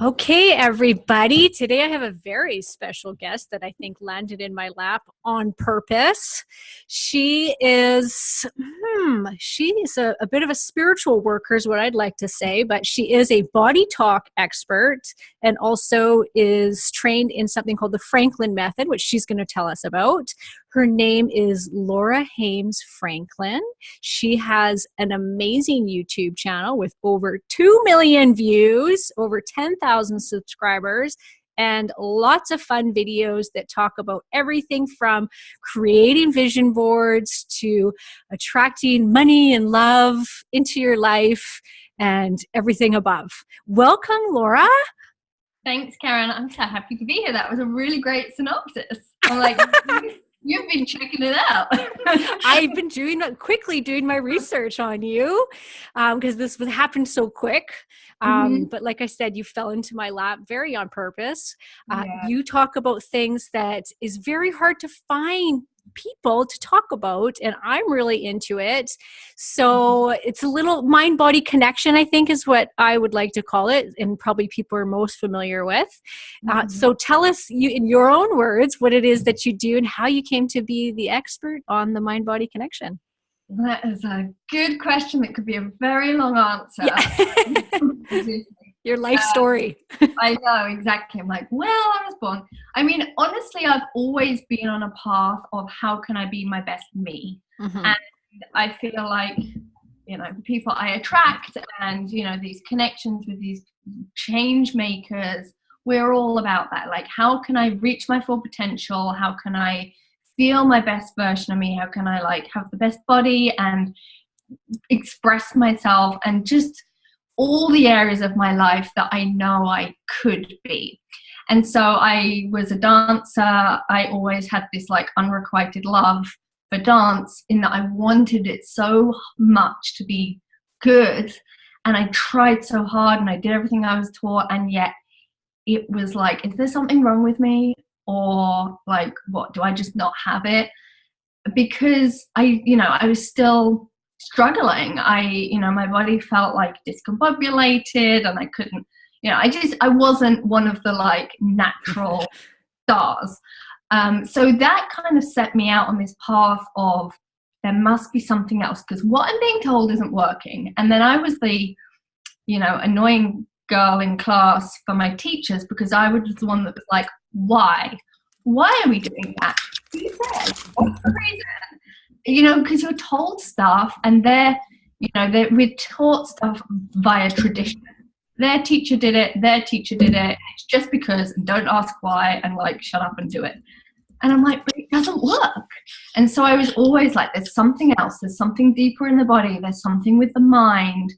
Okay, everybody. Today I have a very special guest that I think landed in my lap on purpose. She is, she's a bit of a spiritual worker is what I'd like to say, but she is a body talk expert and also is trained in something called the Franklin method, which she's going to tell us about. Her name is Laura Hames Franklin. She has an amazing YouTube channel with over 2 million views, over 10,000 subscribers, and lots of fun videos that talk about everything from creating vision boards to attracting money and love into your life and everything above. Welcome, Laura. Thanks, Karen. I'm so happy to be here. That was a really great synopsis. I'm like, you've been checking it out. I've been doing my research on you because this happened so quick. But like I said, you fell into my lap very on purpose. You talk about things that is very hard to find people to talk about, and I'm really into it. So it's a little mind-body connection, I think, is what I would like to call it, and probably people are most familiar with. So tell us, in your own words, what it is that you do and how you came to be the expert on the mind-body connection. That is a good question. That could be a very long answer. Yeah. Your life story. I know, exactly. I'm like, well, I was born. I mean, honestly, I've always been on a path of how can I be my best me? And I feel like, the people I attract and, these connections with these change makers, we're all about that. Like, how can I reach my full potential? How can I feel my best version of me? How can I have the best body and express myself and just all the areas of my life that I know I could be. And so I was a dancer. I always had this unrequited love for dance in that I wanted it so much to be good. And I tried so hard and I did everything I was taught. And yet it was like, is there something wrong with me? Or what, do I just not have it? Because I was still struggling. My body felt discombobulated and I couldn't, I wasn't one of the natural stars. So that kind of set me out on this path of there must be something else because what I'm being told isn't working. And then I was the, annoying girl in class for my teachers because I was the one that was like, why are we doing that? Who said? What's the reason? Because you're told stuff and we're taught stuff via tradition. Their teacher did it, it's just because, and don't ask why, and shut up and do it. And I'm like, but it doesn't work. And so I was always like, there's something else, there's something deeper in the body, there's something with the mind.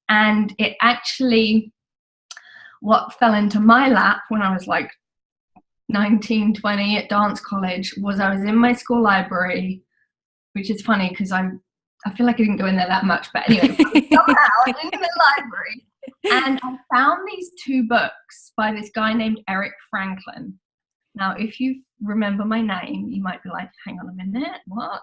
And it actually, what fell into my lap when I was 19, 20 at dance college was I was in my school library, which is funny because I feel like I didn't go in there that much, but anyway, somehow I'm in the library and I found these 2 books by this guy named Eric Franklin. Now, if you remember my name, you might be like, hang on a minute, what?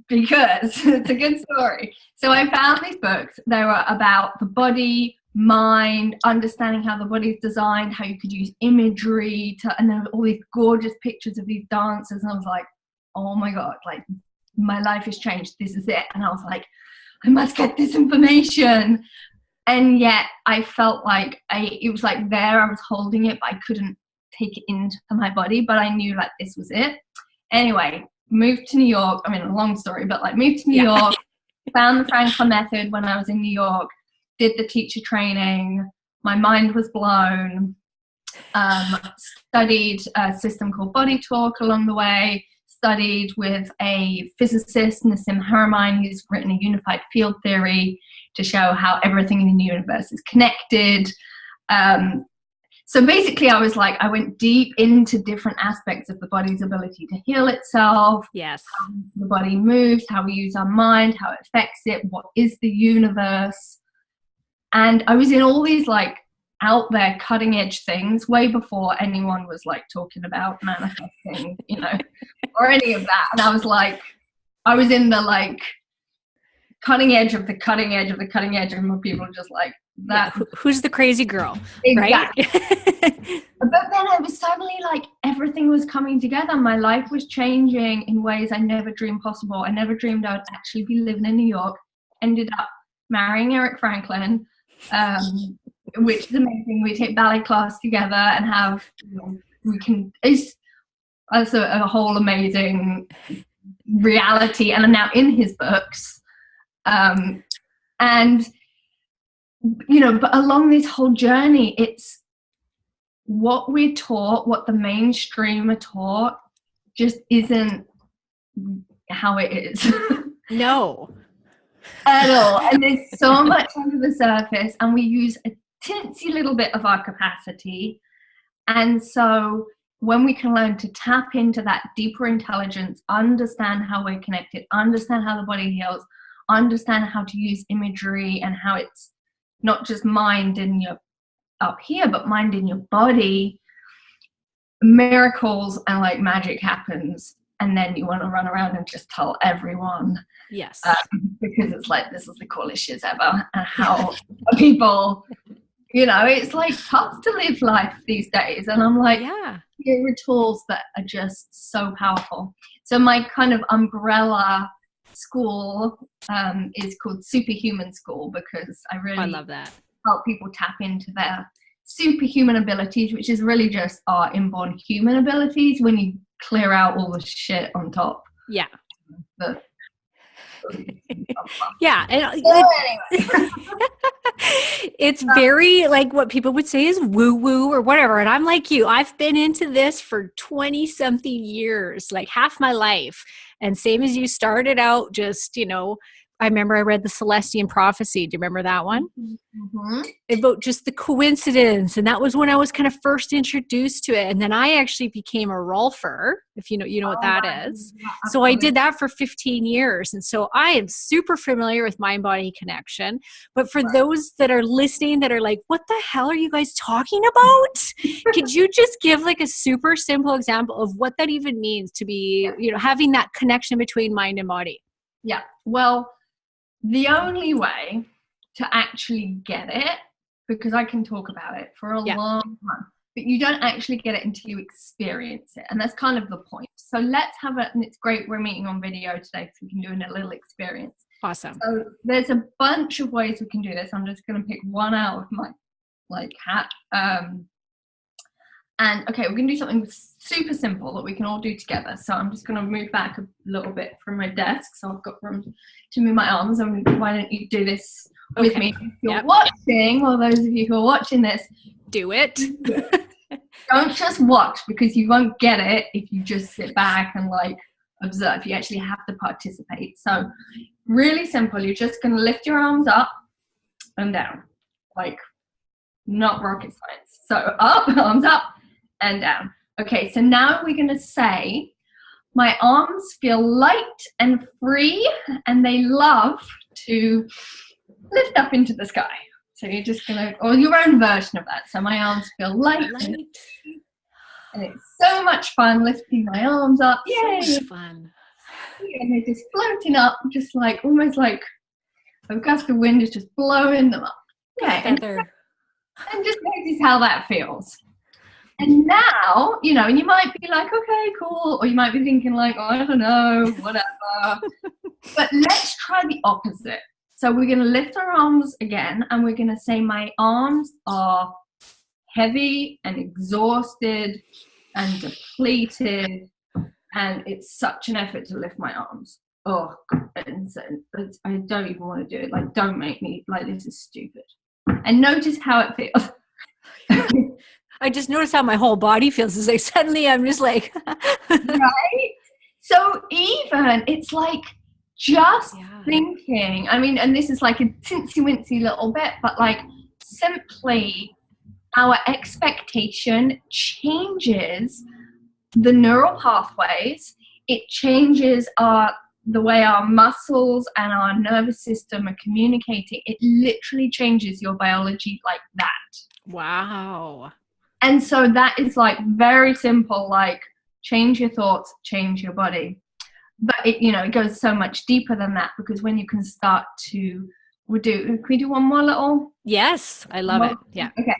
Because it's a good story. So I found these books. They were about the body, mind, understanding how the body is designed, how you could use imagery and there were all these gorgeous pictures of these dancers, and I was like, oh my god, my life has changed, this is it. And I was like, I must get this information. And yet I felt it was there, I was holding it, but I couldn't take it into my body, but I knew this was it. Anyway, moved to New York. I mean, a long story, but moved to New York, found the Franklin method when I was in New York, did the teacher training, my mind was blown, studied a system called Body Talk along the way, studied with a physicist, Nassim Haramein, who's written a unified field theory to show how everything in the universe is connected. So basically I went deep into different aspects of the body's ability to heal itself. Yes. How the body moves, how we use our mind, how it affects it, what is the universe. And I was in all these out there cutting edge things way before anyone was talking about manifesting, or any of that. And I was I was in the cutting edge of the cutting edge of the cutting edge, and more people are just like that. Yeah, who's the crazy girl? Exactly. Right? But then it was suddenly like everything was coming together. My life was changing in ways I never dreamed possible. I never dreamed I would actually be living in New York. Ended up marrying Eric Franklin, which is amazing. We take ballet class together and have, it's a whole amazing reality, and I'm now in his books. And, but along this whole journey, it's what we're taught, what the mainstream are taught, just isn't how it is. No. At all. And there's so much under the surface, and we use a teensy little bit of our capacity. And so when we can learn to tap into that deeper intelligence, understand how we're connected, understand how the body heals, understand how to use imagery, and how it's not just mind in your up here, but mind in your body, miracles and like magic happens. And then you want to run around and just tell everyone. Yes. Because it's like, this is the coolest shit ever. And how people, it's like tough to live life these days. And I'm like, yeah, here are tools that are just so powerful. So my kind of umbrella school is called Superhuman School, because I love that. Help people tap into their superhuman abilities, which is really just our inborn human abilities when you clear out all the shit on top. Yeah. Yeah. And so anyway. It's very like what people would say is woo woo or whatever. And I'm like you, I've been into this for 20 something years, like half my life. And same as you, started out just, I remember I read the Celestian Prophecy. Do you remember that one? Mm-hmm. About just the coincidence. And that was when I was kind of first introduced to it. And then I actually became a Rolfer, if you know what that is. Yeah, so I did that for 15 years. And so I am super familiar with mind-body connection. But for those that are listening that are like, what the hell are you guys talking about? Could you just give like a super simple example of what that even means to be, having that connection between mind and body? Yeah. Well, the only way to actually get it, because I can talk about it for a long time, but you don't actually get it until you experience it. And that's kind of the point. So let's have it. And it's great we're meeting on video today, because we can do a little experience. Awesome. So there's a bunch of ways we can do this. I'm just going to pick one out of my hat. And okay, we're going to do something super simple that we can all do together. So I'm just going to move back a little bit from my desk, so I've got room to move my arms. And why don't you do this with me? If you're watching, or those of you who are watching this, do it. Don't just watch, because you won't get it if you just sit back and like observe. You actually have to participate. So really simple. You're just going to lift your arms up and down, like not rocket science. So up, arms up and down. Okay, so now we're going to say, my arms feel light and free, and they love to lift up into the sky. So you're just going to, or your own version of that. So my arms feel light. And it's so much fun lifting my arms up. Yay! So much fun. And they're just floating up, just like, almost like a gust of wind is just blowing them up. Okay, and just notice how that feels. And now, and you might be like, okay, cool. Or you might be thinking like, oh, I don't know, whatever. But let's try the opposite. So we're going to lift our arms again, and we're going to say, my arms are heavy and exhausted and depleted, and it's such an effort to lift my arms. Oh, God. I don't even want to do it. Like, don't make me, like, this is stupid. And notice how it feels. I just noticed how my whole body feels. It's like suddenly I'm just like right? So even it's like just thinking, I mean, and this is like a teensy wincy little bit, but like simply our expectation changes the neural pathways. It changes the way our muscles and our nervous system are communicating. It literally changes your biology like that. Wow. And so that is like very simple, like change your thoughts, change your body. but it goes so much deeper than that, because when you can start to, can we do one more little? Yes, I love it. Yeah. Okay.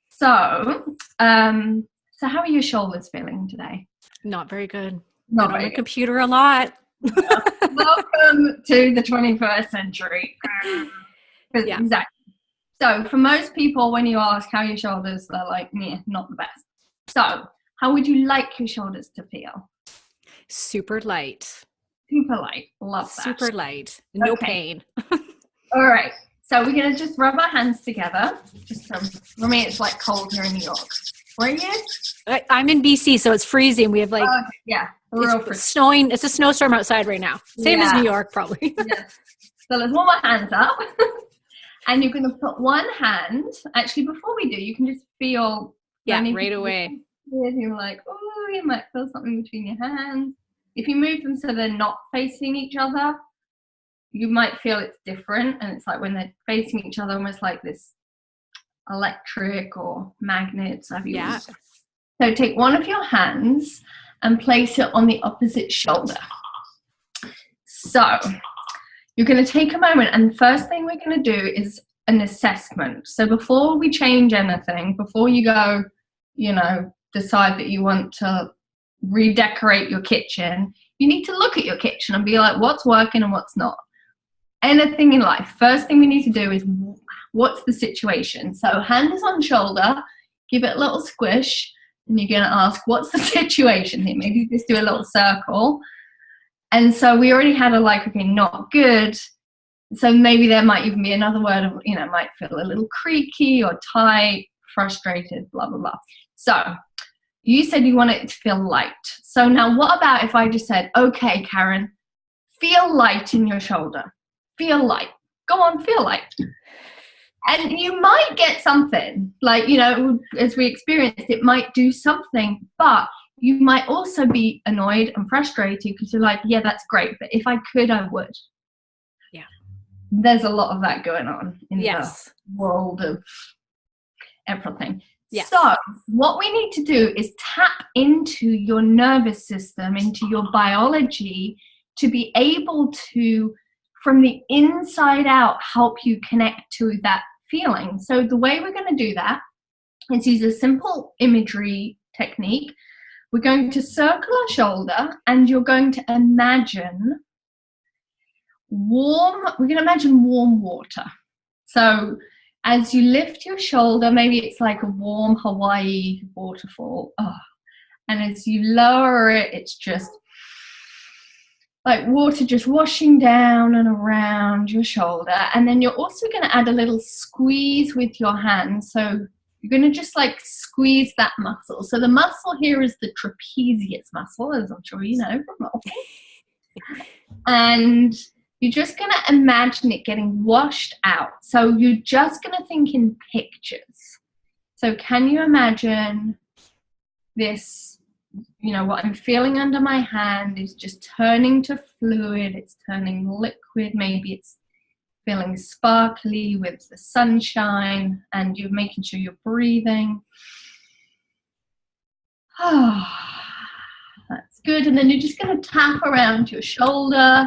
So, how are your shoulders feeling today? Not very good. Not Been on very the good. computer a lot. Yeah. Welcome to the 21st century. Yeah. Exactly. So for most people, when you ask how your shoulders, they're like, meh, not the best. So how would you like your shoulders to feel? Super light. Super light. Love that. Super light. No Okay. pain. All right. So we're going to just rub our hands together. For me, it's like cold here in New York. Where are you? I'm in BC, so it's freezing. We have like, it's snowing. It's a snowstorm outside right now. Same as New York, probably. Yes. So let's warm our hands up. And you're going to put one hand, actually, before we do, you can just feel. Yeah, right away. You're like, oh, you might feel something between your hands. If you move them so they're not facing each other, you might feel it's different. And it's like when they're facing each other, almost like this electric or magnets. Yeah. So take one of your hands and place it on the opposite shoulder. So you're going to take a moment, and the first thing we're going to do is an assessment. So before we change anything, before you go, decide that you want to redecorate your kitchen, you need to look at your kitchen and be like, what's working and what's not. Anything in life, first thing we need to do is, what's the situation? So hand is on shoulder, give it a little squish, and you're going to ask, what's the situation here? Maybe just do a little circle. And so we already had okay, not good. So maybe there might even be another word of, might feel a little creaky or tight, frustrated, blah, blah, blah. So you said you want it to feel light. So now what about if I just said, okay, Karen, feel light in your shoulder. Feel light. Go on, feel light. And you might get something, as we experienced, it might do something, but you might also be annoyed and frustrated because you're like, yeah, that's great, but if I could, I would. Yeah. There's a lot of that going on in the world of everything. Yes. So what we need to do is tap into your nervous system, into your biology, to be able to, from the inside out, help you connect to that feeling. So the way we're going to do that is use a simple imagery technique. We're going to circle our shoulder, and you're going to imagine warm water. So as you lift your shoulder, maybe it's like a warm Hawaii waterfall. And as you lower it, it's just like water just washing down and around your shoulder. And then you're also going to add a little squeeze with your hand. So you're going to just squeeze that muscle. So the muscle here is the trapezius muscle, as I'm sure you know from walking. And you're just going to imagine it getting washed out. So you're just going to think in pictures. So can you imagine this, what I'm feeling under my hand is just turning to fluid. It's turning liquid. Maybe it's feeling sparkly with the sunshine, and you're making sure you're breathing. That's good. And then you're just going to tap around your shoulder,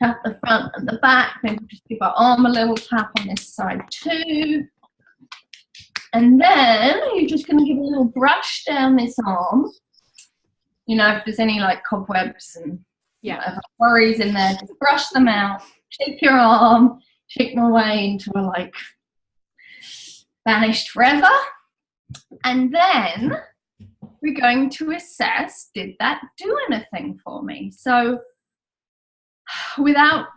tap the front and the back. Maybe just give our arm a little tap on this side too. And then you're just going to give a little brush down this arm. If there's any cobwebs and worries in there, just brush them out. Shake your arm, shake them away into a vanished forever. And then we're going to assess, did that do anything for me? So without,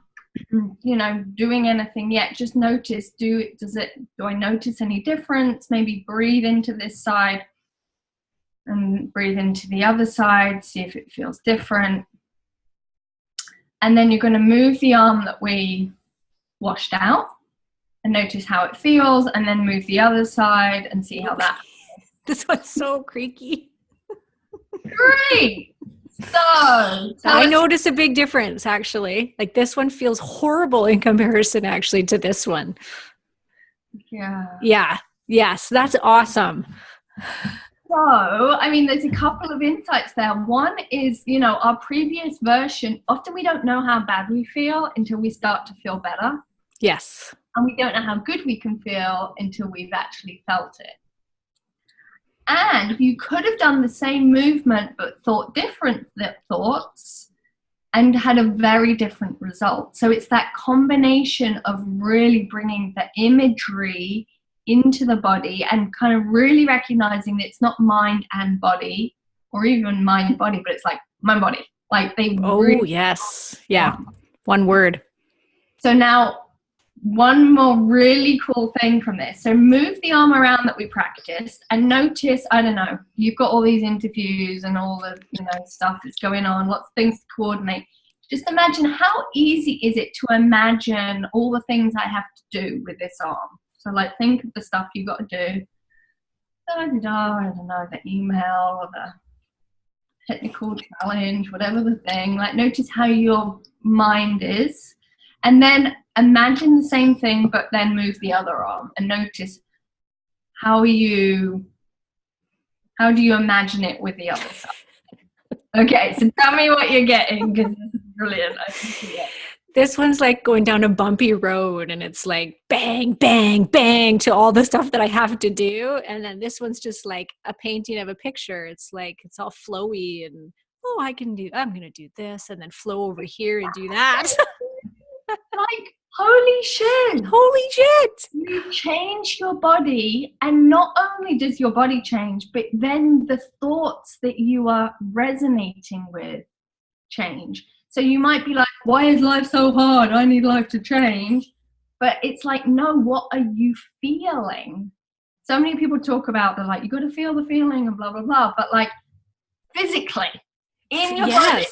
doing anything yet, just notice, do I notice any difference? Maybe breathe into this side and breathe into the other side, see if it feels different. And then you're going to move the arm that we washed out and notice how it feels, and then move the other side and see how that feels. This one's so creaky. Great. So I notice a big difference, actually. This one feels horrible in comparison, actually, to this one. Yeah. Yeah. Yes, that's awesome. So, I mean, there's a couple of insights there. One is, our previous version, often we don't know how bad we feel until we start to feel better. Yes. And we don't know how good we can feel until we've actually felt it. And you could have done the same movement but thought different thoughts and had a very different result. So it's that combination of really bringing the imagery into the body and kind of really recognizing that it's not mind and body, or even mind body, but it's like mind body. Like they really yes. Yeah. One word. So now one more really cool thing from this. So move the arm around that we practiced and notice, I don't know, you've got all these interviews and all the stuff that's going on, lots of things to coordinate. Just imagine how easy is it to imagine all the things I have to do with this arm. So like think of the stuff you got to do. I don't know, the email or the technical challenge, whatever the thing. Like notice how your mind is. And then imagine the same thing, but then move the other arm and notice how do you imagine it with the other side? Okay, so tell me what you're getting, because this is brilliant. I can see it. This one's like going down a bumpy road and it's like bang, bang, bang to all the stuff that I have to do. And then this one's just like a painting of a picture. It's like, it's all flowy and, I'm going to do this and then flow over here and do that. Like, holy shit. You change your body, and not only does your body change, but then the thoughts that you are resonating with change. So you might be like, why is life so hard? I need life to change. But it's like, no, what are you feeling? So many people talk about, they're like, you got to feel the feeling and blah, blah, blah. But like physically, in your body.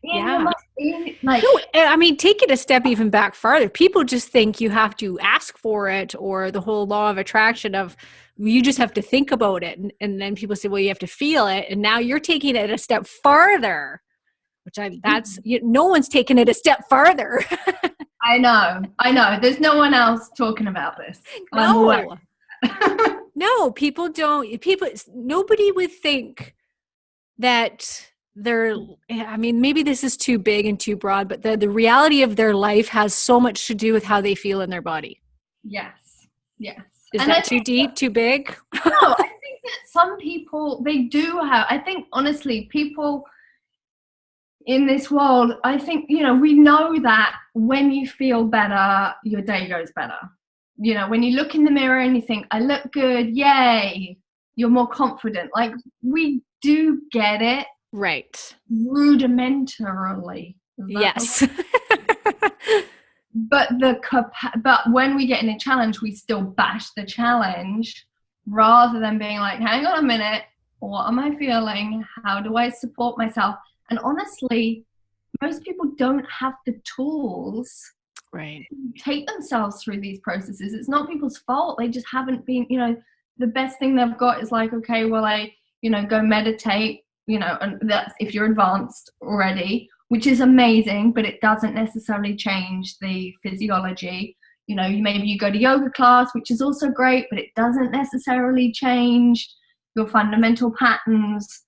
I mean, take it a step even back farther. People just think you have to ask for it, or the whole law of attraction of you just have to think about it. And then people say, well, you have to feel it. And now you're taking it a step farther, no one's taken it a step farther. I know. There's no one else talking about this. No, people don't. Nobody would think that maybe this is too big and too broad, but the reality of their life has so much to do with how they feel in their body. Yes. Is that too deep, too big? No, I think that some people, they do have, I think honestly, people in this world, I think, we know that when you feel better, your day goes better. When you look in the mirror and you think, I look good, yay, you're more confident. Like, we do get it. Right. Rudimentarily. Yes. But when we get in a challenge, we still bash the challenge rather than being like, hang on a minute, what am I feeling? How do I support myself? And honestly, most people don't have the tools to take themselves through these processes. It's not people's fault. They just haven't been, the best thing they've got is like, okay, well, I, go meditate, and that's if you're advanced already, which is amazing, but it doesn't necessarily change the physiology. Maybe you go to yoga class, which is also great, but it doesn't necessarily change your fundamental patterns.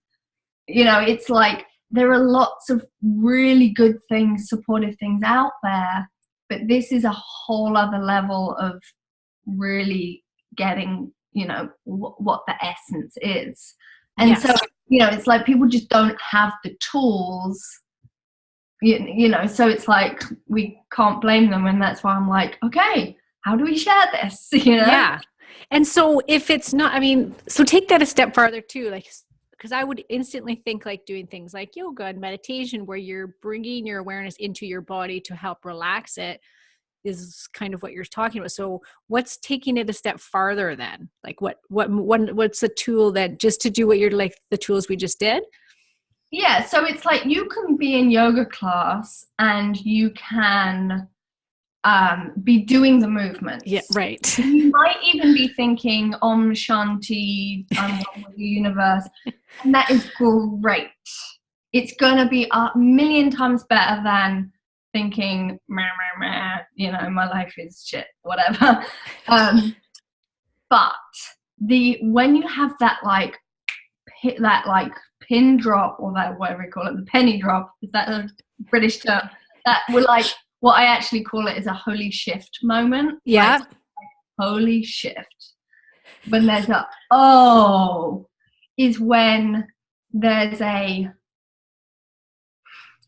It's like there are lots of really good things, supportive things out there, but this is a whole other level of really getting, what the essence is. And so, it's like people just don't have the tools, so it's like we can't blame them. And that's why I'm like, okay, how do we share this? Yeah. And so if it's not, so take that a step farther too, like, because I would instantly think like doing things like yoga and meditation where you're bringing your awareness into your body to help relax it is kind of what you're talking about. So what's taking it a step farther then? Like what's a tool that just to do what you're like the tools we just did? Yeah. So it's like you can be in yoga class and you can be doing the movements. Yeah, right. You might even be thinking Om Shanti, I'm one with the universe. And that is great. It's going to be a million times better than thinking, meh, meh, meh, my life is shit, whatever. But when you have that like hit that like pin drop, or that, whatever you call it, the penny drop, is that a British term? That we're like, what I actually call it is a holy shift moment. Yeah. Like, holy shift. When there's a, oh, is when there's a,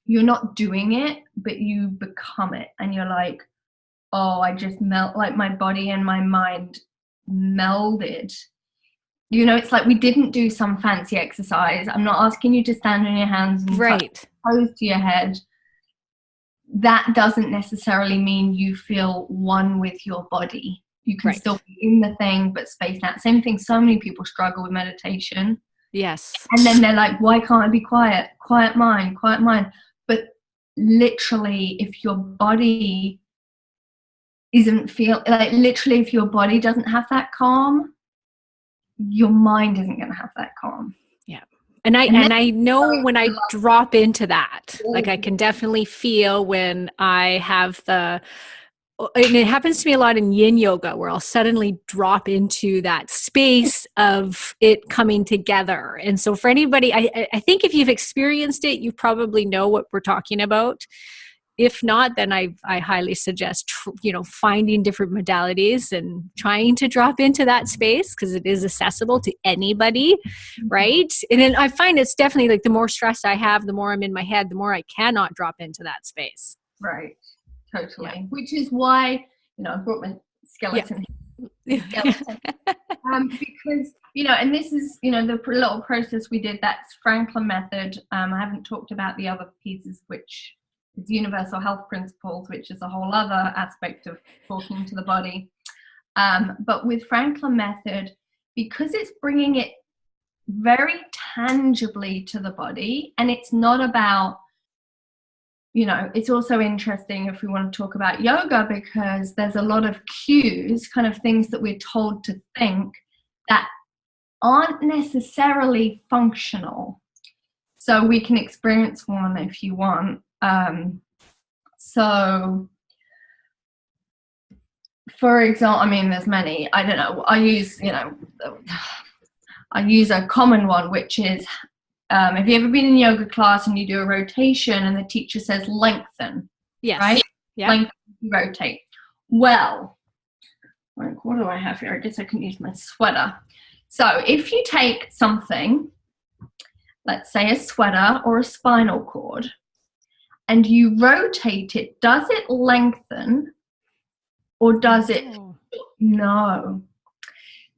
you're not doing it, but you become it. And you're like, oh, I just melt, like my body and my mind melded. You know, it's like we didn't do some fancy exercise. I'm not asking you to stand on your hands and touch close to your head. That doesn't necessarily mean you feel one with your body. You can still be in the thing, but spaced out. Same thing, so many people struggle with meditation. Yes. And then they're like, why can't I be quiet? Quiet mind, quiet mind. But literally, if your body isn't literally, if your body doesn't have that calm, your mind isn't going to have that calm. Yeah. And I know when I drop into that, like I can definitely feel when I have and it happens to me a lot in Yin Yoga, where I'll suddenly drop into that space of it coming together. And so for anybody, I think if you've experienced it, you probably know what we're talking about. If not, then I highly suggest, finding different modalities and trying to drop into that space, because it is accessible to anybody, right? And then I find it's definitely like the more stress I have, the more I'm in my head, the more I cannot drop into that space. Right. Totally. Yeah. Which is why, I brought my skeleton. Yeah. Because, and this is, the little process we did, that's Franklin method. I haven't talked about the other pieces, which is universal health principles, which is a whole other aspect of talking to the body. But with Franklin method, because it's bringing it very tangibly to the body, and it's not about, it's also interesting if we want to talk about yoga, because there's a lot of cues, kind of things that we're told to think that aren't necessarily functional. So we can experience one if you want. So for example, there's many, I don't know, I use a common one, which is, have you ever been in yoga class and you do a rotation and the teacher says lengthen? Yes. Right? Yeah. Lengthen, rotate. Well, like, what do I have here? I guess I can use my sweater. So if you take something, let's say a sweater or a spinal cord, and you rotate it, does it lengthen or does it? No.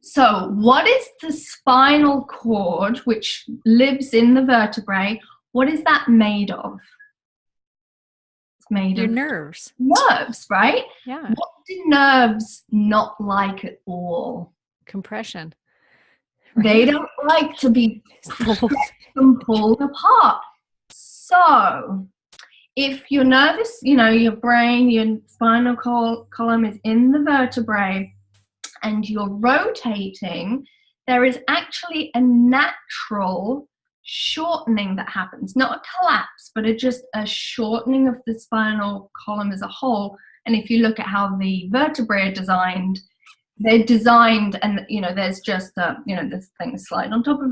So what is the spinal cord, which lives in the vertebrae, what is that made of? It's made of your nerves. Nerves, right? Yeah. What do nerves not like at all? Compression. Right? They don't like to be pulled apart. So if you're nervous, your brain, your spinal column is in the vertebrae, and you're rotating, there is actually a natural shortening that happens. Not a collapse, but just a shortening of the spinal column as a whole. And if you look at how the vertebrae are designed, they're designed, and there's just this thing slide on top of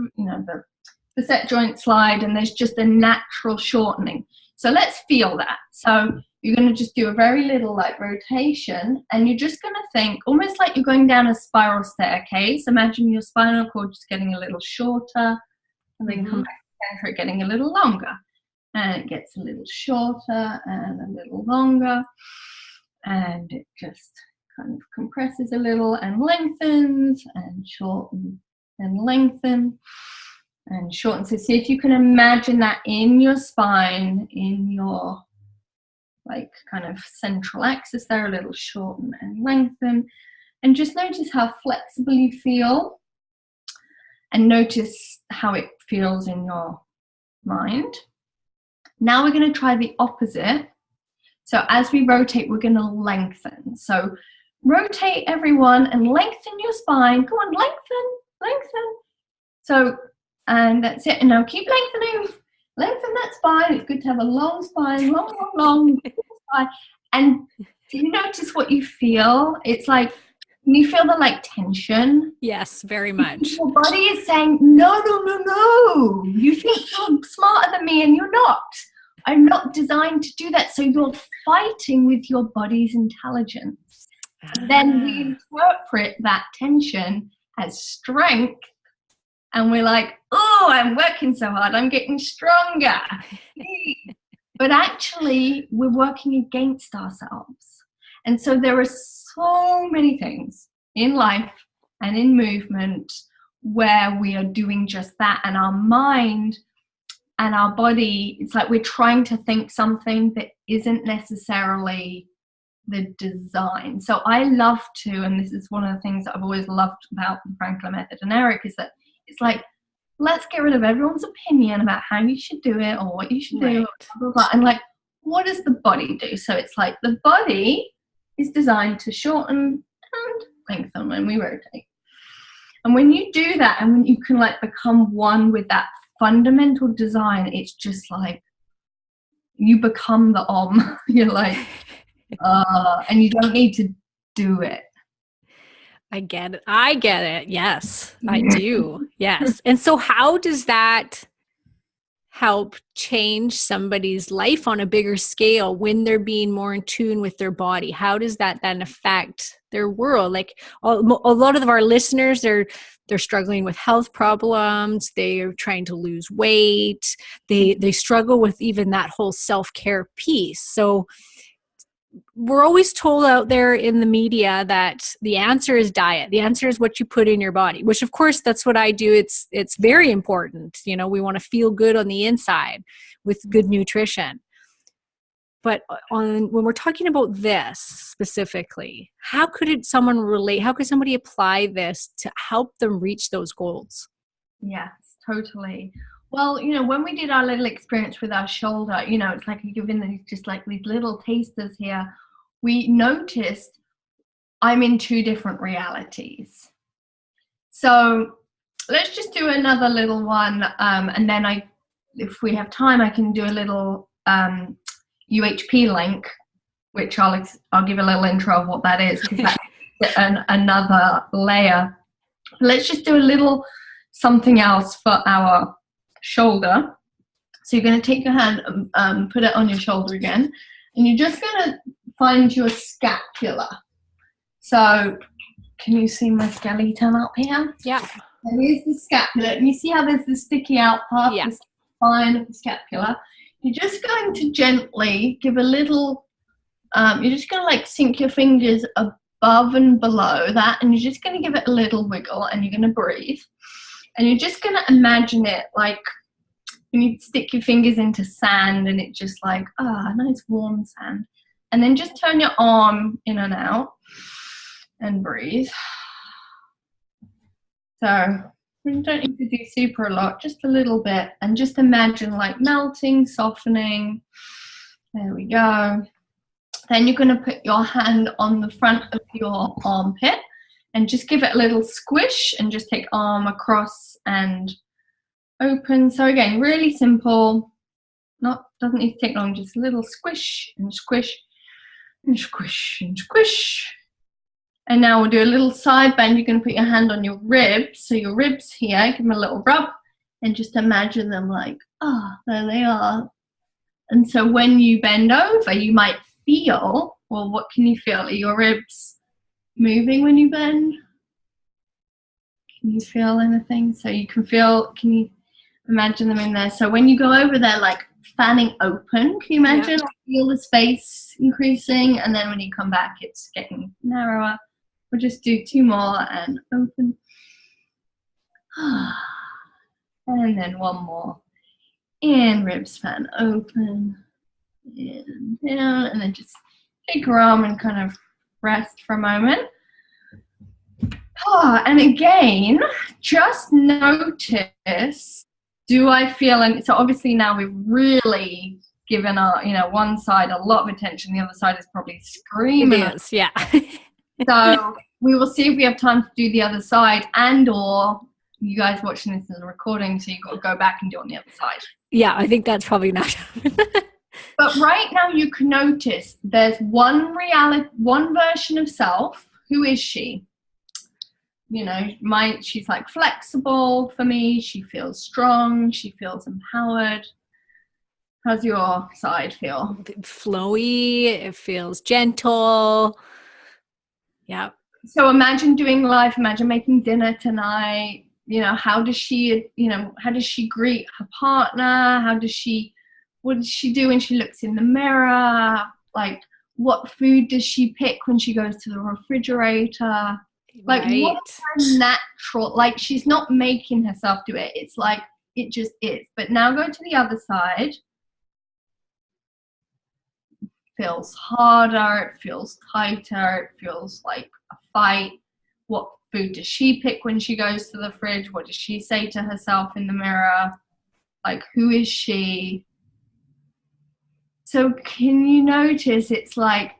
the set joint slide, and there's just a natural shortening. So let's feel that. So you're going to just do a very little rotation, and you're just going to think almost like you're going down a spiral staircase. Imagine your spinal cord just getting a little shorter, and then come back to center, it getting a little longer, and it gets a little shorter and a little longer, and it just kind of compresses a little and lengthens and shortens and lengthen and shorten. So see if you can imagine that in your spine, in your kind of central axis there, a little shorten and lengthen, and just notice how flexible you feel, and notice how it feels in your mind. Now we're going to try the opposite. So as we rotate, we're going to lengthen. So rotate, everyone, and lengthen your spine. Go on, lengthen. So, and that's it. And now keep lengthening. Lengthen that spine. It's good to have a long spine, long spine. And do you notice what you feel? It's like can you feel the like tension? Yes, very much. Your body is saying, no, no, no, no. You think you're smarter than me and you're not. I'm not designed to do that. So you're fighting with your body's intelligence. And then we interpret that tension as strength. And we're like, oh, I'm working so hard. I'm getting stronger. But actually, we're working against ourselves. And so there are so many things in life and in movement where we are doing just that. And our mind and our body, it's like we're trying to think something that isn't necessarily the design. So I love to, and this is one of the things that I've always loved about the Franklin method and Eric, is that it's like, let's get rid of everyone's opinion about how you should do it or what you should do, blah, blah, blah. And like, what does the body do? So it's like the body is designed to shorten and lengthen when we rotate. And when you do that, and when you can like become one with that fundamental design, it's just like you become the Om. You're like, and you don't need to do it. I get it. I get it. Yes, I do. Yes. And so how does that help change somebody's life on a bigger scale when they're being more in tune with their body? How does that then affect their world? Like a lot of our listeners, they're struggling with health problems. They're trying to lose weight. They struggle with even that whole self-care piece. So we're always told out there in the media that the answer is diet. The answer is what you put in your body, which of course that's what I do. It's very important. You know, we want to feel good on the inside with good nutrition. But when we're talking about this specifically, how could someone relate? How could somebody apply this to help them reach those goals? Yes, totally. Well, you know, when we did our little experience with our shoulder, you know, it's like you're given these just like these little tasters here. We noticed I'm in two different realities. So let's just do another little one. And then if we have time, I can do a little UHP link, which I'll give a little intro of what that is, because that's another layer. Let's just do a little something else for our shoulder. So you're going to take your hand and put it on your shoulder again, and you're just going to find your scapula. So can you see my skeleton up here? Yeah. And here's the scapula, and you see how there's the sticky out part, the spine of the scapula. You're just going to gently give a little, you're just going to like sink your fingers above and below that, and you're just going to give it a little wiggle, and you're going to breathe. And you're just going to imagine it like when you stick your fingers into sand, and it's just like, nice warm sand. And then just turn your arm in and out and breathe. So you don't need to do super a lot, just a little bit. And just imagine like melting, softening. There we go. Then you're going to put your hand on the front of your armpit and just give it a little squish, and just take arm across and open. So again, really simple. Doesn't need to take long, just a little squish and squish and squish and squish. And now we'll do a little side bend. You're going to put your hand on your ribs. So your ribs here, give them a little rub, and just imagine them like, there they are. And so when you bend over, you might feel, well, what can you feel? Are your ribs moving when you bend? Can you feel anything? So you can you imagine them in there? So when you go over there, like fanning open, can you imagine? Yeah. Feel the space increasing, and then when you come back, it's getting narrower. We'll just do two more and open. And then one more. And ribs fan open. And down, and then just take your arm and kind of rest for a moment. And again, just notice, do I feel, and so obviously now we've really given our, one side a lot of attention, the other side is probably screaming. It is, yeah. So we will see if we have time to do the other side, and or you guys watching this as a recording, so you've got to go back and do it on the other side. Yeah, I think that's probably not. But right now you can notice there's one reality, one version of self. Who is she? she's like flexible for me. She feels strong. She feels empowered. How's your side feel? Flowy. It feels gentle. Yeah. So imagine doing life. Imagine making dinner tonight. How does she greet her partner? What does she do when she looks in the mirror? Like, what food does she pick when she goes to the refrigerator? Like, what is natural? Like, she's not making herself do it. It's like, it just is. But now go to the other side. Feels harder. It feels tighter. It feels like a fight. What food does she pick when she goes to the fridge? What does she say to herself in the mirror? Like, who is she? So can you notice it's like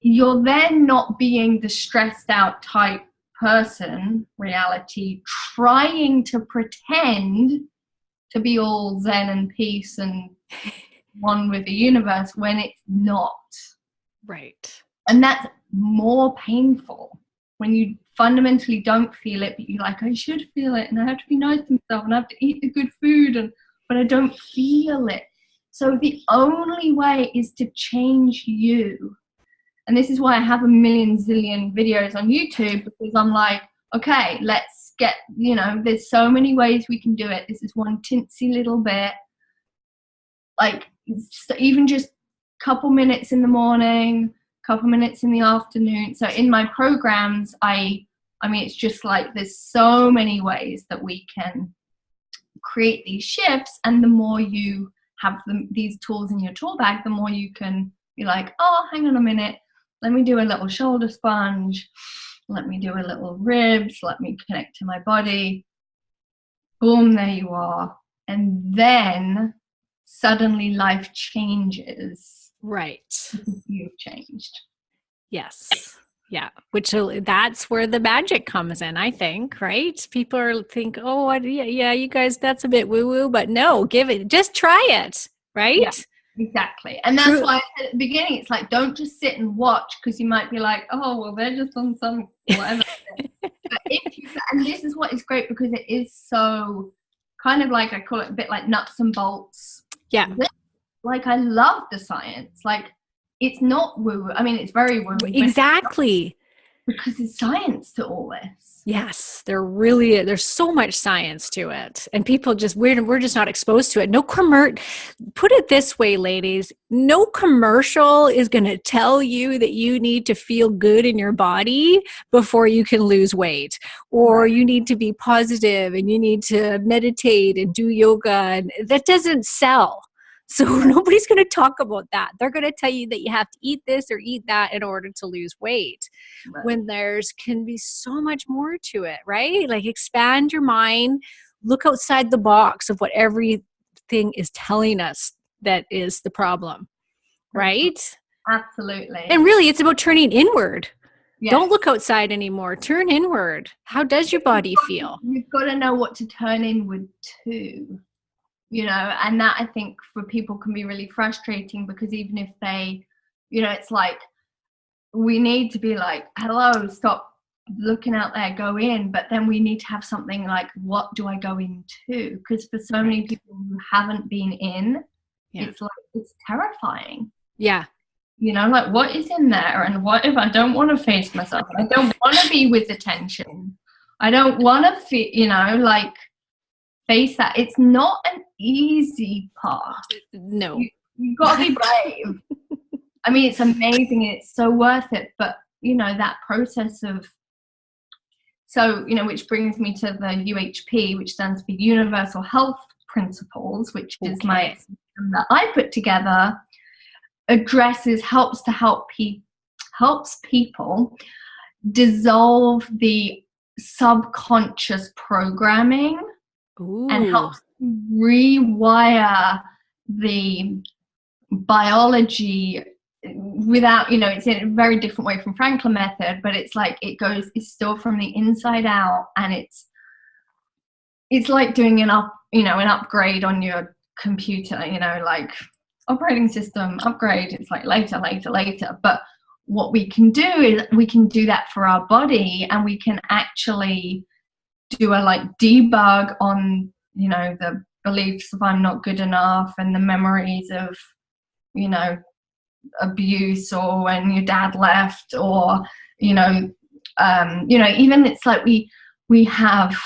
you're then not being the stressed out type person, reality, trying to pretend to be all zen and peace and one with the universe when it's not. Right. And that's more painful when you fundamentally don't feel it, but you're like, I should feel it, and I have to be nice to myself, and I have to eat the good food, but I don't feel it. So the only way is to change you. And this is why I have a million zillion videos on YouTube, because I'm like, okay, let's get, there's so many ways we can do it. This is one tinsy little bit. Like, even just a couple minutes in the morning, couple minutes in the afternoon. So in my programs, I mean, it's just like there's so many ways that we can create these shifts, and the more you have these tools in your tool bag, the more you can be like, oh, hang on a minute, let me do a little shoulder sponge, let me do a little ribs, let me connect to my body. Boom, there you are. And then suddenly life changes. Right. You've changed. Yes. Yeah. That's where the magic comes in, I think, right? People think, oh, yeah, you guys, that's a bit woo-woo, but no, just try it, right? Yeah, exactly. And that's why I said at the beginning, it's like, don't just sit and watch, because you might be like, oh, well, they're just on some whatever. But and this is what is great, because it is so kind of like, I call it a bit like nuts and bolts. Yeah. Like, I love the science. Like, it's not woo-woo. I mean, it's very woo-woo. Exactly. Because it's science to all this. Yes, there's so much science to it. And people we're just not exposed to it. Put it this way, ladies, no commercial is going to tell you that you need to feel good in your body before you can lose weight, or you need to be positive and you need to meditate and do yoga. And that doesn't sell. So nobody's going to talk about that. They're going to tell you that you have to eat this or eat that in order to lose weight, when can be so much more to it, right? Like, expand your mind, look outside the box of what everything is telling us that is the problem, right? Absolutely. And really, it's about turning inward. Yes. Don't look outside anymore. Turn inward. How does your body feel? You've got to know what to turn inward to. And that, I think, for people can be really frustrating, because even if they, it's like, we need to be like, hello, stop looking out there, go in. But then we need to have something like, what do I go into? Because for so many people who haven't been in, it's like, it's terrifying. Yeah. Like, what is in there? And what if I don't want to face myself? I don't want to be with the tension. I don't want to feel, like, face that. It's not an easy path. No. You've got to be brave. I mean, it's amazing. It's so worth it. But, that process of, which brings me to the UHP, which stands for Universal Health Principles, which is my system that I put together, helps people dissolve the subconscious programming. Ooh. And helps rewire the biology without, it's in a very different way from Franklin method, but it's like it's still from the inside out, and it's like doing an upgrade on your computer, like operating system upgrade. It's like later. But what we can do is we can do that for our body, and we can actually do a like debug on, you know, the beliefs of I'm not good enough, and the memories of, you know, abuse, or when your dad left, or you know, even it's like we have,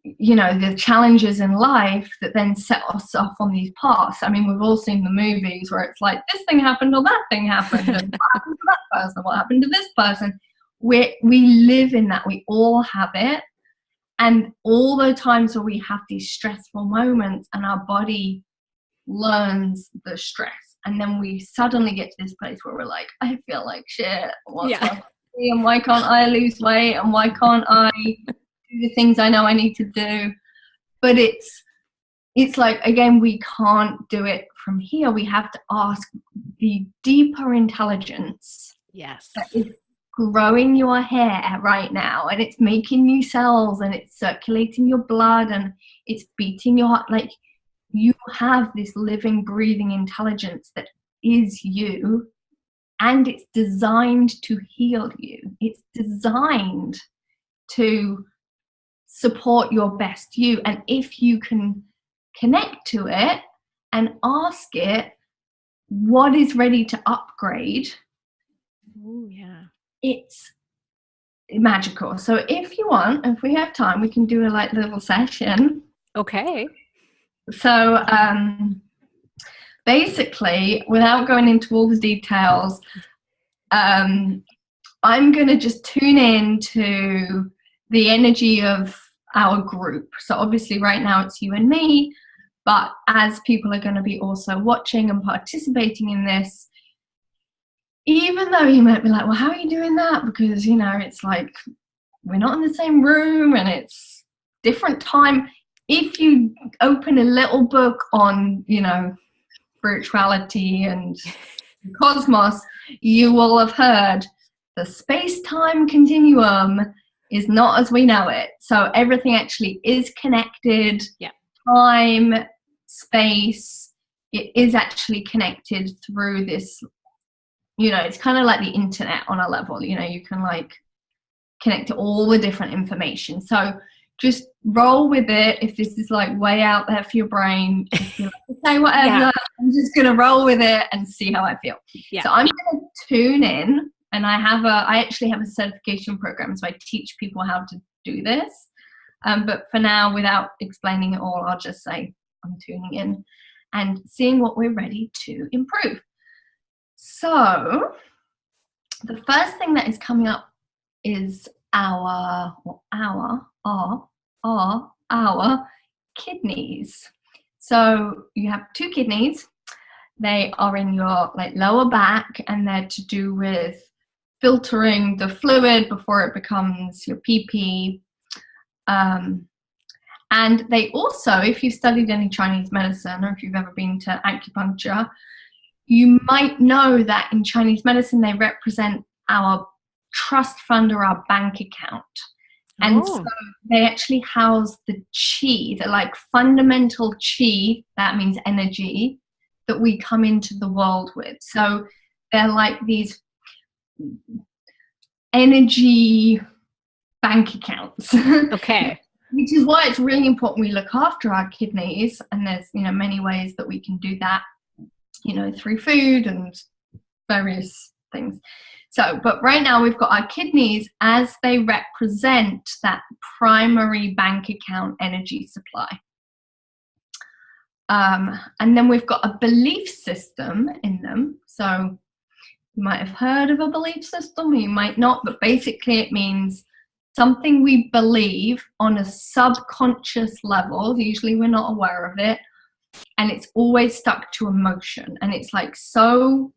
you know, the challenges in life that then set us off on these paths. I mean, we've all seen the movies where it's like this thing happened or that thing happened, and what happened to that person, what happened to this person. We live in that. We all have it. And all the times where we have these stressful moments and our body learns the stress, and then we suddenly get to this place where we're like, I feel like shit. What's wrong with me? And why can't I lose weight? And why can't I do the things I know I need to do? But it's like, again, we can't do it from here. We have to ask the deeper intelligence that is growing your hair right now, and it's making new cells, and it's circulating your blood, and it's beating your heart. Like, you have this living, breathing intelligence that is you, and it's designed to heal you. It's designed to support your best you. And if you can connect to it and ask it what is ready to upgrade, it's magical. So if you want, if we have time, we can do a like little session. Okay. So basically, without going into all the details, I'm going to just tune in to the energy of our group. So obviously right now it's you and me, but as people are going to be also watching and participating in this, even though you might be like, well, how are you doing that? Because, you know, it's like we're not in the same room and it's different time. If you open a little book on, you know, spirituality and cosmos, you will have heard the space-time continuum is not as we know it. So everything actually is connected. Yeah. Time, space, it is actually connected through this, you know, it's kind of like the internet on a level, you know, you can like connect to all the different information. So just roll with it. If this is like way out there for your brain, just be like, okay, whatever, I'm just going to roll with it and see how I feel. So I'm going to tune in, and I actually have a certification program, so I teach people how to do this. But for now, without explaining it all, I'll just say I'm tuning in and seeing what we're ready to improve. So the first thing that is coming up is our kidneys. So you have two kidneys. They are in your like lower back, and they're to do with filtering the fluid before it becomes your pee-pee. And they also, if you've studied any Chinese medicine, or if you've ever been to acupuncture, you might know that in Chinese medicine they represent our trust fund or our bank account. And so they actually house the qi, the like fundamental qi, that means energy, that we come into the world with. So they're like these energy bank accounts. Okay. Which is why it's really important we look after our kidneys. And there's, you know, many ways that we can do that, you know, through food and various things. So, but right now we've got our kidneys as they represent that primary bank account energy supply. And then we've got a belief system in them. So you might have heard of a belief system, or you might not, but basically it means something we believe on a subconscious level. Usually we're not aware of it. And it's always stuck to emotion. And it's like, so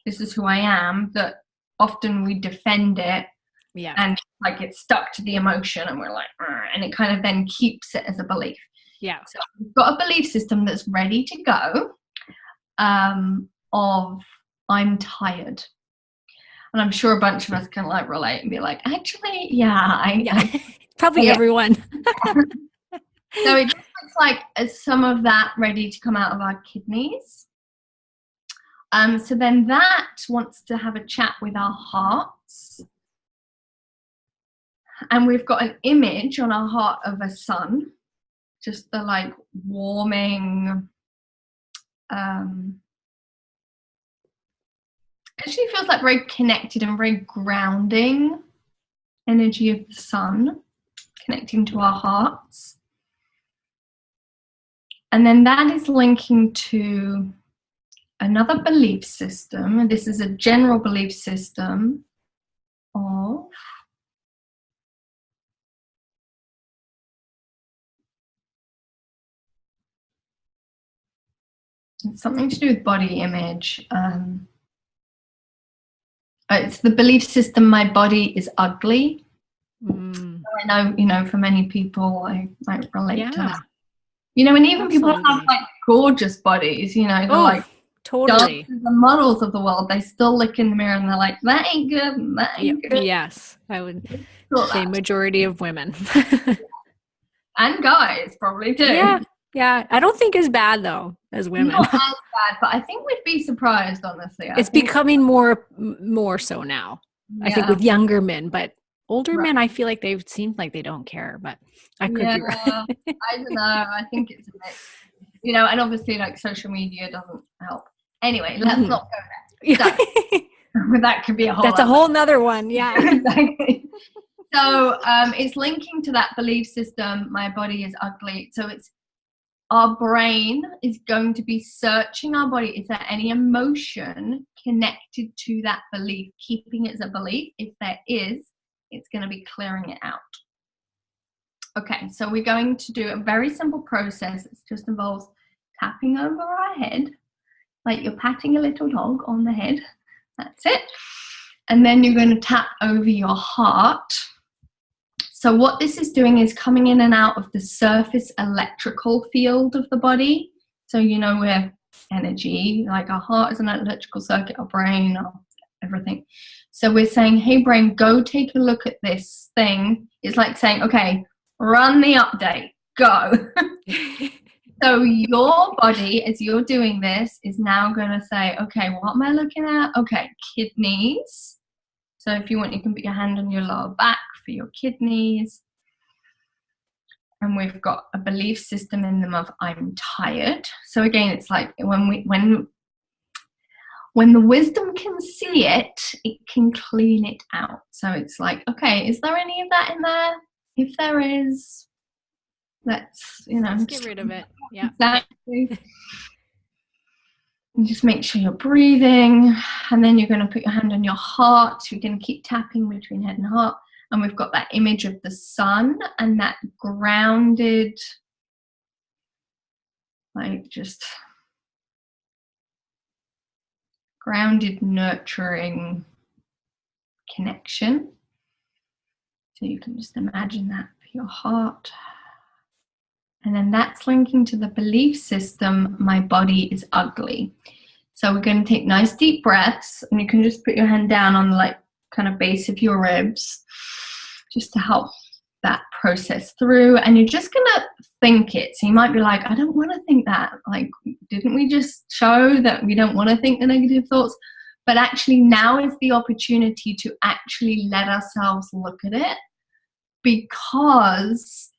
this is who I am, that often we defend it. Yeah. And like it's stuck to the emotion, and we're like, and it kind of then keeps it as a belief. Yeah. So we've got a belief system that's ready to go, of I'm tired. And I'm sure a bunch of us can like relate and be like, actually, probably everyone. So it just looks like some of that ready to come out of our kidneys. So then that wants to have a chat with our hearts. And we've got an image on our heart of a sun, just the like warming, actually feels like very connected and very grounding energy of the sun, connecting to our hearts. And then that is linking to another belief system, and this is a general belief system of it's something to do with body image. It's the belief system, my body is ugly. I know, you know, for many people, I might relate to that. You know, and even Absolutely. people have like gorgeous bodies, you know, they're like totally the models of the world. They still look in the mirror and they're like, that ain't good, and that ain't good. Yes, I would say majority of women. And guys probably too. Yeah, I don't think as bad though as women. Not as bad, but I think we'd be surprised, honestly. It's becoming more so now. I think with younger men, but older men, I feel like they seem like they don't care, but I could be right. I don't know. I think it's a mix. You know, and obviously like social media doesn't help. Anyway, let's not go there. So, that could be a whole That's a whole nother one. Yeah. Exactly. So it's linking to that belief system, my body is ugly. So it's our brain is going to be searching our body. Is there any emotion connected to that belief, keeping it as a belief? If there is, it's going to be clearing it out. Okay, so we're going to do a very simple process. It just involves tapping over our head, like you're patting a little dog on the head. That's it. And then you're going to tap over your heart. So what this is doing is coming in and out of the surface electrical field of the body. So you know we're energy, like our heart is an electrical circuit, our brain, everything. So we're saying, hey brain, go take a look at this thing. It's like saying, okay, run the update, go. So your body, as you're doing this, is now going to say, okay, what am I looking at? Okay, kidneys. So if you want, you can put your hand on your lower back for your kidneys. And we've got a belief system in them of I'm tired. So again, it's like when the wisdom can see it, it can clean it out. So it's like, okay, is there any of that in there? If there is, let's get rid of it. Yeah. Exactly. And just make sure you're breathing. And then you're going to put your hand on your heart. You're going to keep tapping between head and heart. And we've got that image of the sun and that grounded, like just grounded, nurturing connection. So you can just imagine that for your heart. And then that's linking to the belief system, my body is ugly. So we're going to take nice deep breaths, and you can just put your hand down on the like kind of base of your ribs just to help that process through. And you're just going to think it. So you might be like, I don't want to think that. Like, didn't we just show that we don't want to think the negative thoughts? But actually now is the opportunity to actually let ourselves look at it, because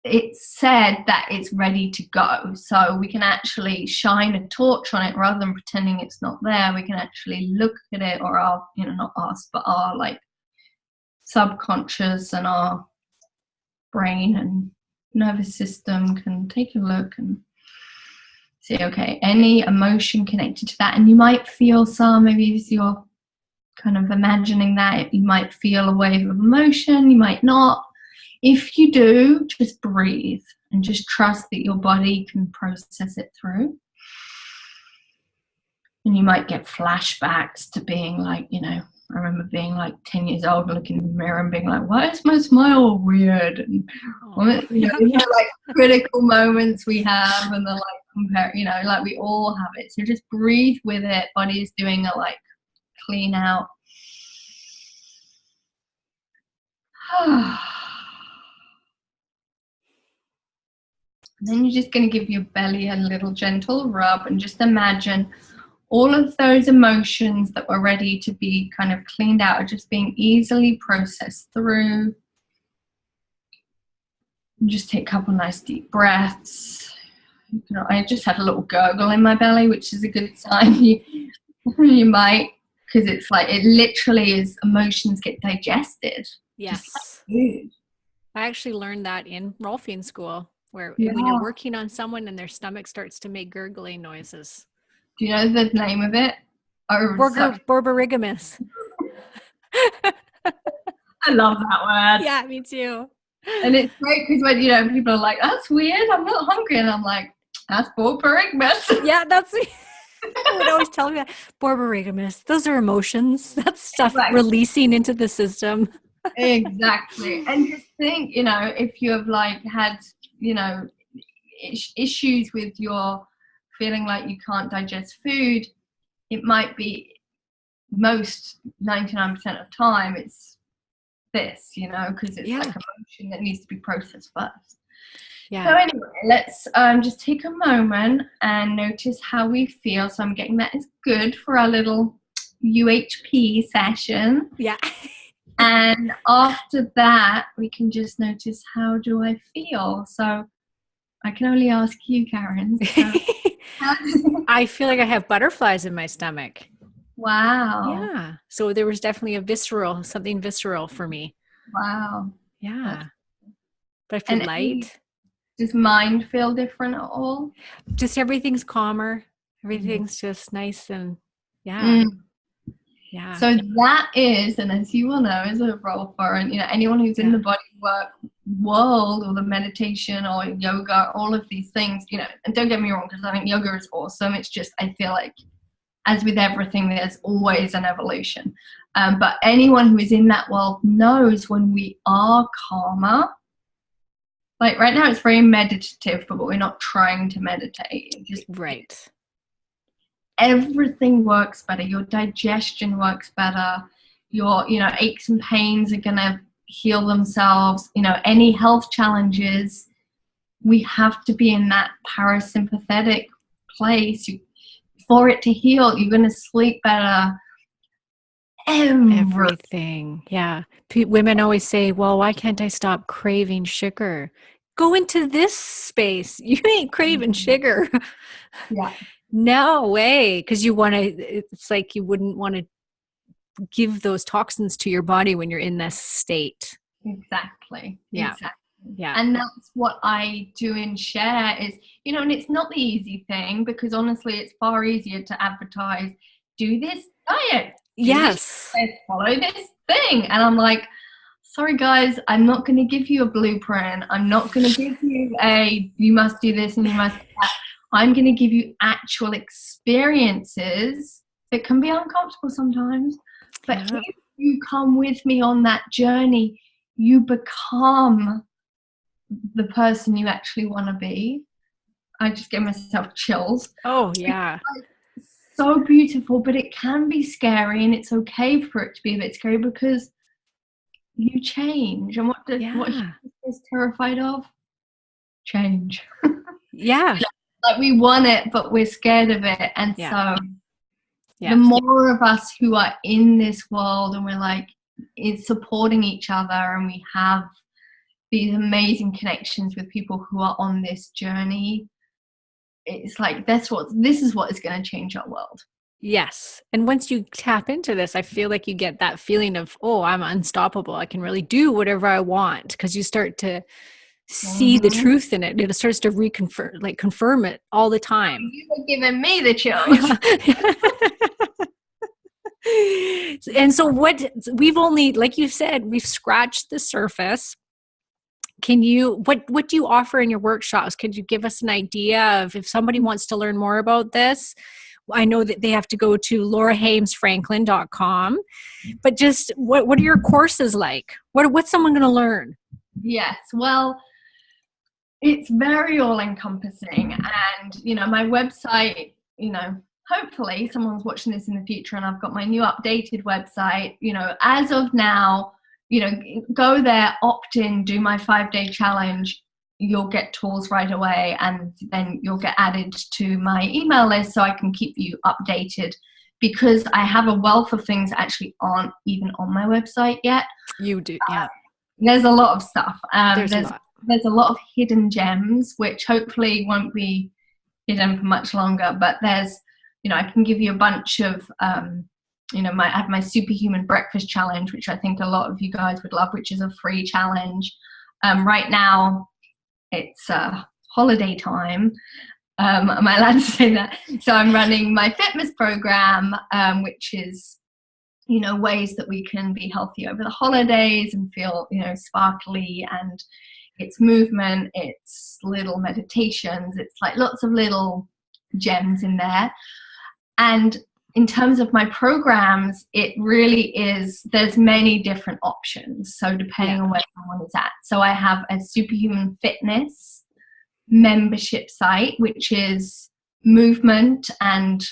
it's said that it's ready to go. So we can actually shine a torch on it rather than pretending it's not there. We can actually look at it, or our, not us, but our like subconscious and our brain and nervous system can take a look and see, okay, any emotion connected to that. And you might feel some, maybe as you're kind of imagining that, you might feel a wave of emotion, you might not. If you do, just breathe and just trust that your body can process it through. And you might get flashbacks to being like, I remember being like 10 years old and looking in the mirror and being like, why is my smile weird? And like critical moments we have, and they're like compare, like we all have it. So just breathe with it. Body is doing a like clean out. And then you're just going to give your belly a little gentle rub and just imagine all of those emotions that were ready to be kind of cleaned out are just being easily processed through. Just take a couple nice deep breaths. I just had a little gurgle in my belly, which is a good sign. You might, because it's like, it literally is, emotions get digested. Yes. Food. I actually learned that in Rolfing school, where Yeah. when you're working on someone and their stomach starts to make gurgling noises. Do you know the name of it? Borborigamus. I love that word. Yeah, me too. And it's great because when, people are like, that's weird, I'm not hungry. And I'm like, that's borborigamus. Yeah, that's I would always tell me that. Borborigamus. Those are emotions. That's stuff releasing into the system. Exactly. And just think, if you have had, issues with your feeling like you can't digest food, it might be most 99% of time it's this, because it's like emotion that needs to be processed first. Yeah. So anyway, let's just take a moment and notice how we feel. So I'm getting that is good for our little UHP session. Yeah. And after that, we can just notice, how do I feel? So I can only ask you, Karen. So I feel like I have butterflies in my stomach. Wow. Yeah. So there was definitely something visceral for me. Wow. Yeah. But I feel light. Does mind feel different at all? Just everything's calmer. Everything's just nice and yeah. So that is, and as you will know, as a role for, and anyone who's in the body work world, or the meditation or yoga, all of these things, and don't get me wrong, because I think yoga is awesome. It's just, I feel like, as with everything, there's always an evolution. But anyone who is in that world knows when we are calmer. Like right now, it's very meditative, but we're not trying to meditate. Just right. Everything works better. Your digestion works better. Your, aches and pains are gonna heal themselves. Any health challenges, we have to be in that parasympathetic place for it to heal. You're gonna sleep better. Everything. Yeah. Women always say, well, why can't I stop craving sugar? Go into this space. You ain't craving sugar. Yeah. No way. Because it's like you wouldn't want to give those toxins to your body when you're in this state. Exactly. Yeah. Exactly. Yeah. And that's what I do and share is, and it's not the easy thing, because honestly, it's far easier to advertise, do this diet. Yes. Follow this thing. And I'm like, sorry guys, I'm not going to give you a blueprint. I'm not going to give you you must do this and you must do that. I'm going to give you actual experiences that can be uncomfortable sometimes. But if you come with me on that journey, you become the person you actually want to be. I just gave myself chills. Oh, yeah. It's so beautiful, but it can be scary, and it's okay for it to be a bit scary, because you change. And what is terrified of? Change. Yeah. Like we want it, but we're scared of it. And so the more of us who are in this world, and we're it's supporting each other, and we have these amazing connections with people who are on this journey, it's like this is what is going to change our world. Yes. And once you tap into this, I feel like you get that feeling of, oh, I'm unstoppable. I can really do whatever I want, because you start to see the truth in it. It starts to confirm it all the time. You were giving me the chills. And so we've only, like you said, we've scratched the surface. What do you offer in your workshops? Could you give us an idea of, if somebody wants to learn more about this? I know that they have to go to laurahamesfranklin.com, but just what are your courses like? What's someone going to learn? Yes, well, it's very all-encompassing, and my website, hopefully someone's watching this in the future, and I've got my new updated website, as of now, go there, opt in, do my 5-day challenge. you'll get tools right away, and then you'll get added to my email list so I can keep you updated, because I have a wealth of things that actually aren't even on my website yet. You do, yeah. There's a lot of stuff. There's a lot. There's a lot of hidden gems, which hopefully won't be hidden for much longer, but there's, I can give you a bunch of, I have my superhuman breakfast challenge, which I think a lot of you guys would love, which is a free challenge. Right now it's holiday time. Am I allowed to say that? So I'm running my fitness program, which is, ways that we can be healthy over the holidays and feel, sparkly, and it's movement, it's little meditations, it's like lots of little gems in there. And in terms of my programs, it really is, there's many different options. So depending on where someone is at. So I have a superhuman fitness membership site, which is movement and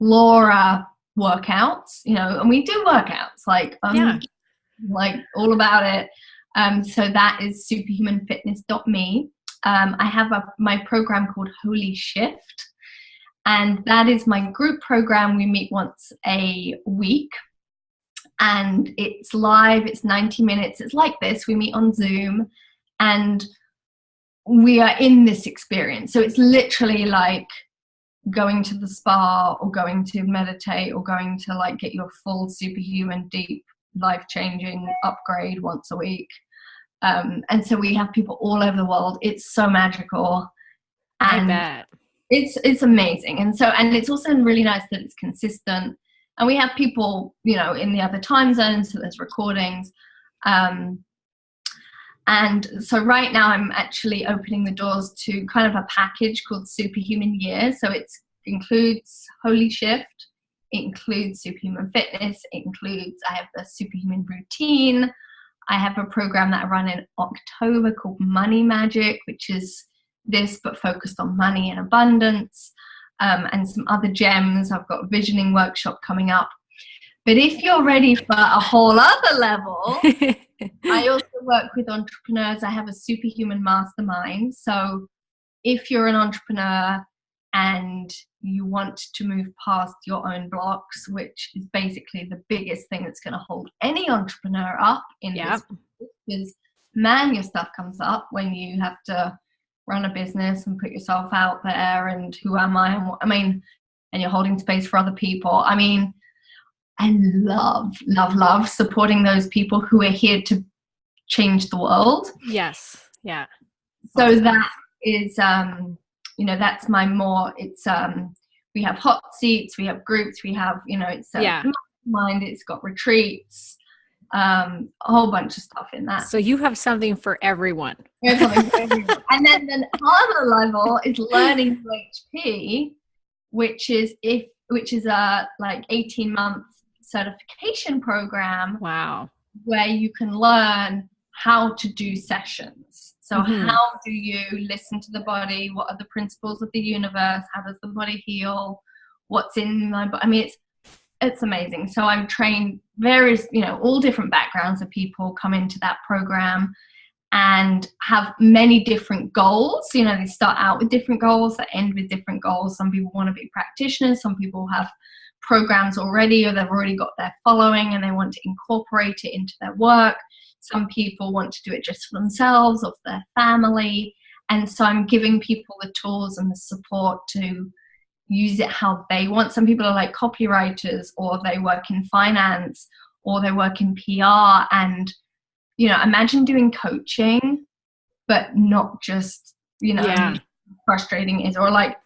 Laura workouts, and we do workouts, like all about it. So that is superhumanfitness.me. I have my program called Holy Shift, and that is my group program. We meet once a week, and it's live. It's 90 minutes. It's like this. We meet on Zoom, and we are in this experience. So it's literally like going to the spa, or going to meditate, or going to like get your full superhuman, deep, life-changing upgrade once a week. And so we have people all over the world. It's so magical. And I bet. It's amazing. And it's also really nice that it's consistent. And we have people, in the other time zones, so there's recordings. And so right now I'm actually opening the doors to kind of a package called Superhuman Year. So it includes Holy Shift, it includes Superhuman Fitness, it includes, I have the Superhuman Routine. I have a program that I run in October called Money Magic, which is this but focused on money and abundance, and some other gems. I've got a visioning workshop coming up. But if you're ready for a whole other level, I also work with entrepreneurs. I have a superhuman mastermind. So if you're an entrepreneur and you want to move past your own blocks, which is basically the biggest thing that's going to hold any entrepreneur up in this, because man, your stuff comes up when you have to run a business and put yourself out there, and who am I, and what, and you're holding space for other people. I love supporting those people who are here to change the world. Yes. Yeah. So that is, that's my more, it's, we have hot seats, we have groups, we have, it's mind, it's got retreats, a whole bunch of stuff in that. So you have something for everyone. And then the other level is learning UHP, which is a like 18-month certification program. Wow. Where you can learn how to do sessions. So how do you listen to the body? What are the principles of the universe? How does the body heal? What's in my body? It's amazing. So I'm trained various, all different backgrounds of people come into that program and have many different goals. They start out with different goals, they end with different goals. Some people want to be practitioners, some people have programs already, or they've already got their following and they want to incorporate it into their work. Some people want to do it just for themselves or for their family. And so I'm giving people the tools and the support to use it how they want. Some people are like copywriters, or they work in finance, or they work in PR. And, imagine doing coaching, but not just, frustrating is, or like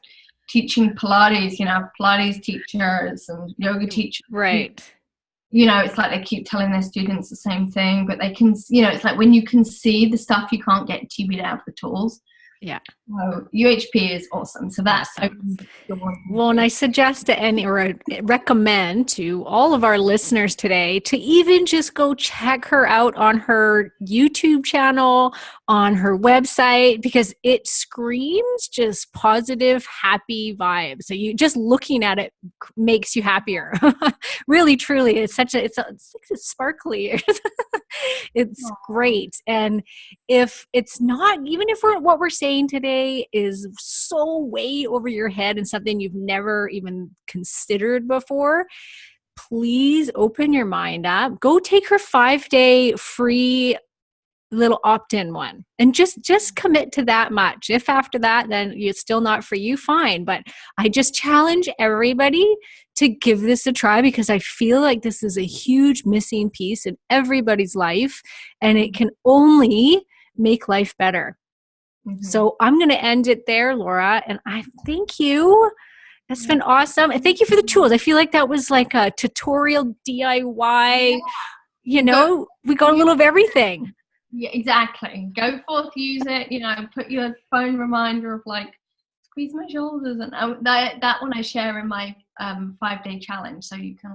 teaching Pilates, Pilates teachers and yoga teachers. Right. It's like they keep telling their students the same thing, but they can, it's like when you can see the stuff you can't get until you get out of the tools. Yeah. So UHP is awesome. So that's awesome. Well, and I suggest to recommend to all of our listeners today to even just go check her out on her YouTube channel, on her website, because it screams just positive, happy vibes. So you just looking at it makes you happier. Really, truly, it's sparkly. It's great. And if it's not, even if what we're saying today is so way over your head and something you've never even considered before, please open your mind up. Go take her 5-day free little opt-in one and just commit to that much. If after that then it's still not for you, fine, but I just challenge everybody to give this a try, because I feel like this is a huge missing piece in everybody's life, and it can only make life better. So I'm going to end it there, Laura, and I thank you. That's been awesome. And thank you for the tools. I feel like that was like a tutorial DIY, we got a little of everything. Yeah, exactly. Go forth, use it, put your phone reminder of like, squeeze my shoulders. And that one I share in my 5-day challenge. So you can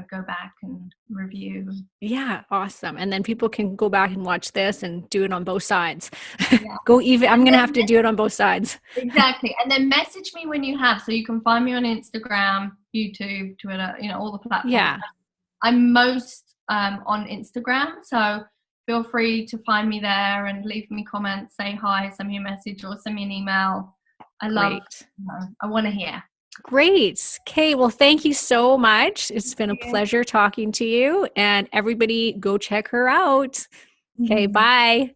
go back and review. Yeah. Awesome. And then people can go back and watch this and do it on both sides. Yeah. I'm going to have to do it on both sides. Exactly. And then message me when you have, so you can find me on Instagram, YouTube, Twitter, all the platforms. Yeah. I'm most on Instagram. So feel free to find me there and leave me comments, say hi, send me a message, or send me an email. I want to hear. Great. Okay. Well, thank you so much. It's been a pleasure talking to you, and everybody go check her out. Okay. Bye.